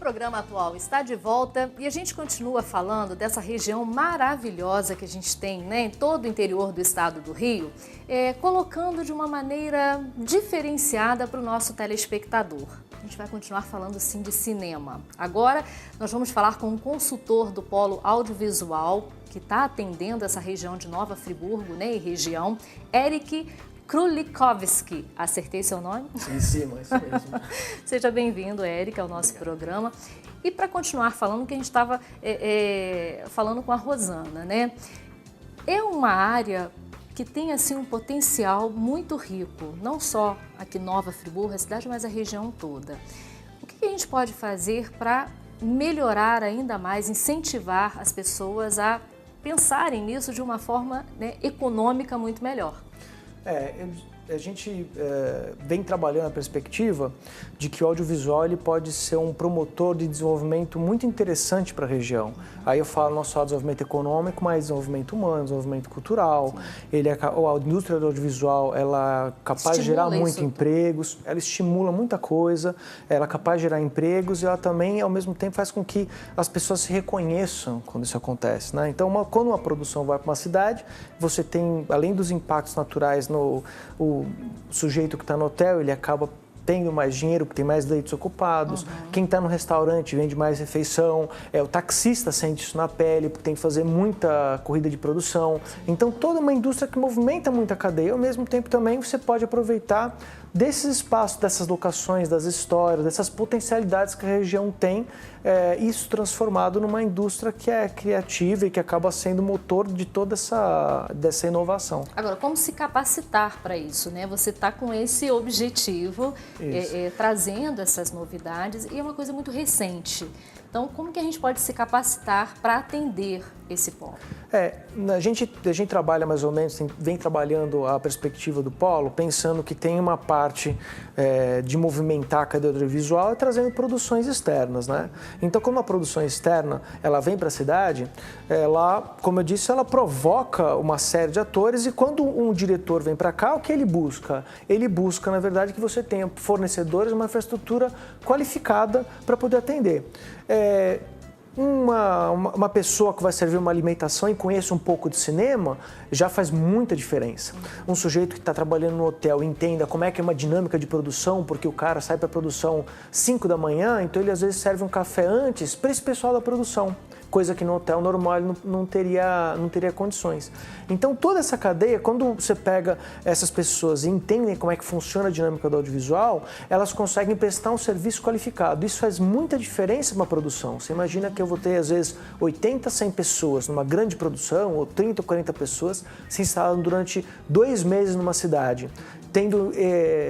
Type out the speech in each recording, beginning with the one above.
programa atual está de volta e a gente continua falando dessa região maravilhosa que a gente tem, né, em todo o interior do estado do Rio, colocando de uma maneira diferenciada para o nosso telespectador. A gente vai continuar falando sim de cinema. Agora nós vamos falar com um consultor do Polo Audiovisual que está atendendo essa região de Nova Friburgo, né, e região, Eric Krulikowski. Acertei seu nome? Em cima, isso mesmo. Seja bem-vindo, Eric, ao nosso programa. E para continuar falando, que a gente estava falando com a Rosana, né? É uma área que tem assim um potencial muito rico, não só aqui em Nova Friburgo, a cidade, mas a região toda. O que a gente pode fazer para melhorar ainda mais, incentivar as pessoas a pensarem nisso de uma forma, né, econômica muito melhor? A gente vem trabalhando a perspectiva de que o audiovisual ele pode ser um promotor de desenvolvimento muito interessante para a região. Aí eu falo não só desenvolvimento econômico, mas desenvolvimento humano, desenvolvimento cultural. A indústria do audiovisual ela é capaz de gerar muitos empregos, ela estimula muita coisa, ela é capaz de gerar empregos e ela também, ao mesmo tempo, faz com que as pessoas se reconheçam quando isso acontece, né? Então, quando uma produção vai para uma cidade, você tem, além dos impactos naturais o sujeito que está no hotel, ele acaba tendo mais dinheiro, porque tem mais leitos ocupados. Quem está no restaurante vende mais refeição. O taxista sente isso na pele, porque tem que fazer muita corrida de produção. Então, toda uma indústria que movimenta muita cadeia. Ao mesmo tempo, também, você pode aproveitar desses espaços, dessas locações, das histórias, dessas potencialidades que a região tem, isso transformado numa indústria que é criativa e que acaba sendo motor de toda dessa inovação. Agora, como se capacitar para isso, né? Você está com esse objetivo, trazendo essas novidades, e é uma coisa muito recente. Então, como que a gente pode se capacitar para atender esse polo? A gente trabalha mais ou menos, vem trabalhando a perspectiva do polo, pensando que tem uma parte de movimentar a cadeia audiovisual e trazendo produções externas, né? Então, quando uma produção externa ela vem para a cidade, ela, como eu disse, ela provoca uma série de atores e quando um diretor vem para cá, o que ele busca? Ele busca, na verdade, que você tenha fornecedores, uma infraestrutura qualificada para poder atender. Uma pessoa que vai servir uma alimentação e conhece um pouco de cinema já faz muita diferença. Um sujeito que está trabalhando no hotel entenda como é que é uma dinâmica de produção, porque o cara sai para a produção 5 da manhã, então ele às vezes serve um café antes para esse pessoal da produção, coisa que no hotel normal ele não teria condições. Então toda essa cadeia, quando você pega essas pessoas e entendem como é que funciona a dinâmica do audiovisual, elas conseguem prestar um serviço qualificado. Isso faz muita diferença numa produção. Você imagina que eu vou ter às vezes 80, 100 pessoas numa grande produção, ou 30 ou 40 pessoas se instalando durante 2 meses numa cidade, tendo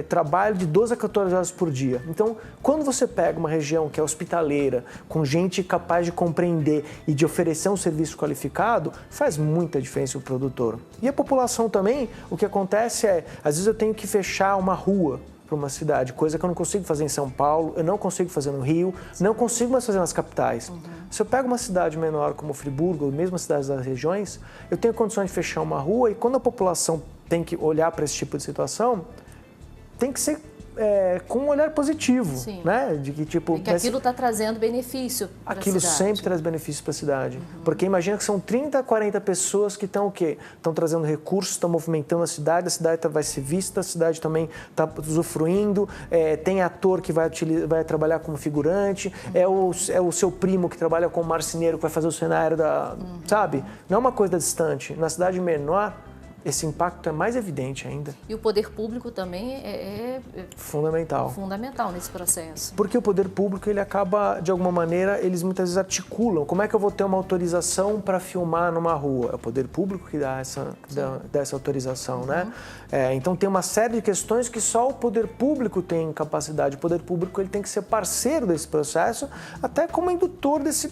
trabalho de 12 a 14 horas por dia. Então, quando você pega uma região que é hospitaleira, com gente capaz de compreender e de oferecer um serviço qualificado, faz muita diferença o produtor. E a população também, o que acontece às vezes eu tenho que fechar uma rua para uma cidade, coisa que eu não consigo fazer em São Paulo, eu não consigo fazer no Rio, não consigo mais fazer nas capitais. Se eu pego uma cidade menor como Friburgo, ou mesmo as cidades das regiões, eu tenho condições de fechar uma rua e quando a população tem que olhar para esse tipo de situação, tem que ser com um olhar positivo, né? De que tipo, e que aquilo está trazendo benefício para a cidade. Aquilo sempre traz benefício para a cidade. Porque imagina que são 30, 40 pessoas que estão o quê? Estão trazendo recursos, estão movimentando a cidade vai ser vista, a cidade também está usufruindo, tem ator que vai trabalhar como figurante, é o seu primo que trabalha como marceneiro que vai fazer o cenário sabe? Não é uma coisa distante. Na cidade menor, esse impacto é mais evidente ainda. E o poder público também é fundamental nesse processo. Porque o poder público, ele acaba, de alguma maneira, eles muitas vezes articulam. Como é que eu vou ter uma autorização para filmar numa rua? É o poder público que dá essa autorização, né? Então tem uma série de questões que só o poder público tem capacidade. O poder público ele tem que ser parceiro desse processo, até como indutor desse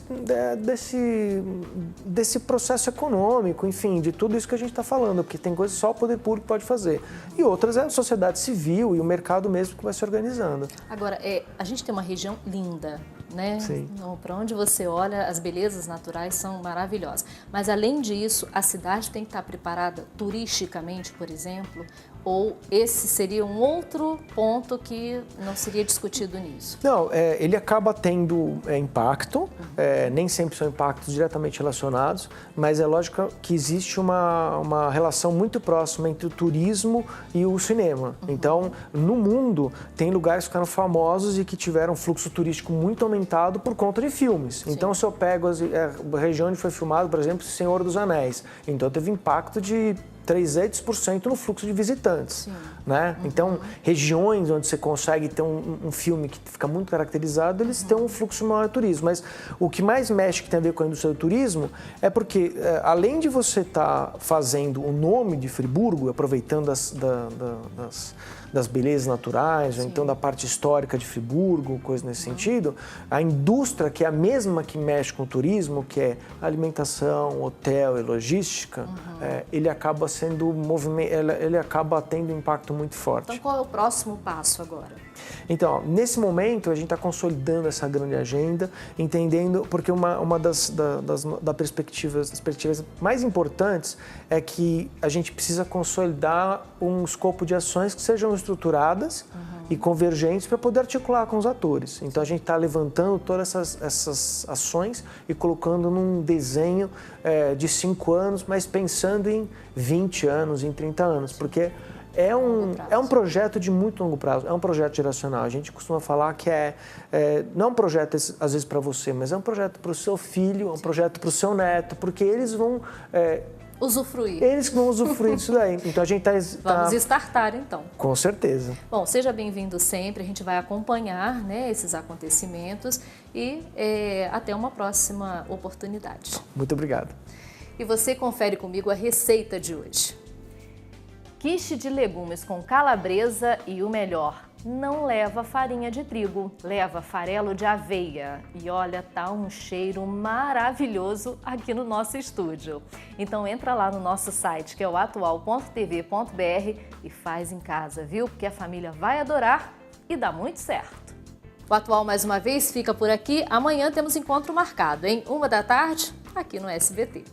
processo econômico, enfim, de tudo isso que a gente está falando, porque tem coisas que só o poder público pode fazer. E outras é a sociedade civil e o mercado mesmo que vai se organizando. Agora, a gente tem uma região linda, né? Sim. Para onde você olha, as belezas naturais são maravilhosas. Mas, além disso, a cidade tem que estar preparada turisticamente, por exemplo. Ou esse seria um outro ponto que não seria discutido nisso? Não, ele acaba tendo impacto, nem sempre são impactos diretamente relacionados, mas é lógico que existe uma relação muito próxima entre o turismo e o cinema. Então, no mundo, tem lugares que ficaram famosos e que tiveram um fluxo turístico muito aumentado por conta de filmes. Sim. Então, se eu pego a região onde foi filmado, por exemplo, Senhor dos Anéis, então teve impacto de 300% no fluxo de visitantes, né? Então, regiões onde você consegue ter um filme que fica muito caracterizado, eles têm um fluxo maior de turismo. Mas o que mais mexe, que tem a ver com a indústria do turismo, é porque, além de você estar fazendo o nome de Friburgo, aproveitando das belezas naturais, ou então da parte histórica de Friburgo, coisa nesse sentido, a indústria, que é a mesma que mexe com o turismo, que é alimentação, hotel e logística, ele acaba ele acaba tendo um impacto muito forte. Então, qual é o próximo passo agora? Então, nesse momento, a gente está consolidando essa grande agenda, entendendo, porque uma das perspectivas mais importantes é que a gente precisa consolidar um escopo de ações que sejam estruturadas e convergentes para poder articular com os atores. Então, a gente está levantando todas essas ações e colocando num desenho de 5 anos, mas pensando em 20 anos, em 30 anos, porque é um projeto de muito longo prazo, é um projeto geracional. A gente costuma falar que não é um projeto, às vezes, para você, mas é um projeto para o seu filho, é um projeto para o seu neto, porque eles vão usufruir. Eles que vão usufruir disso daí. Então a gente Vamos startar, então. Com certeza. Bom, seja bem-vindo sempre. A gente vai acompanhar, né, esses acontecimentos e até uma próxima oportunidade. Muito obrigado. E você confere comigo a receita de hoje. Quiche de legumes com calabresa e o melhor, não leva farinha de trigo, leva farelo de aveia. E olha, tá um cheiro maravilhoso aqui no nosso estúdio. Então entra lá no nosso site, que é o atual.tv.br e faz em casa, viu? Porque a família vai adorar e dá muito certo. O Atual, mais uma vez, fica por aqui. Amanhã temos encontro marcado, hein? 1 da tarde, aqui no SBT.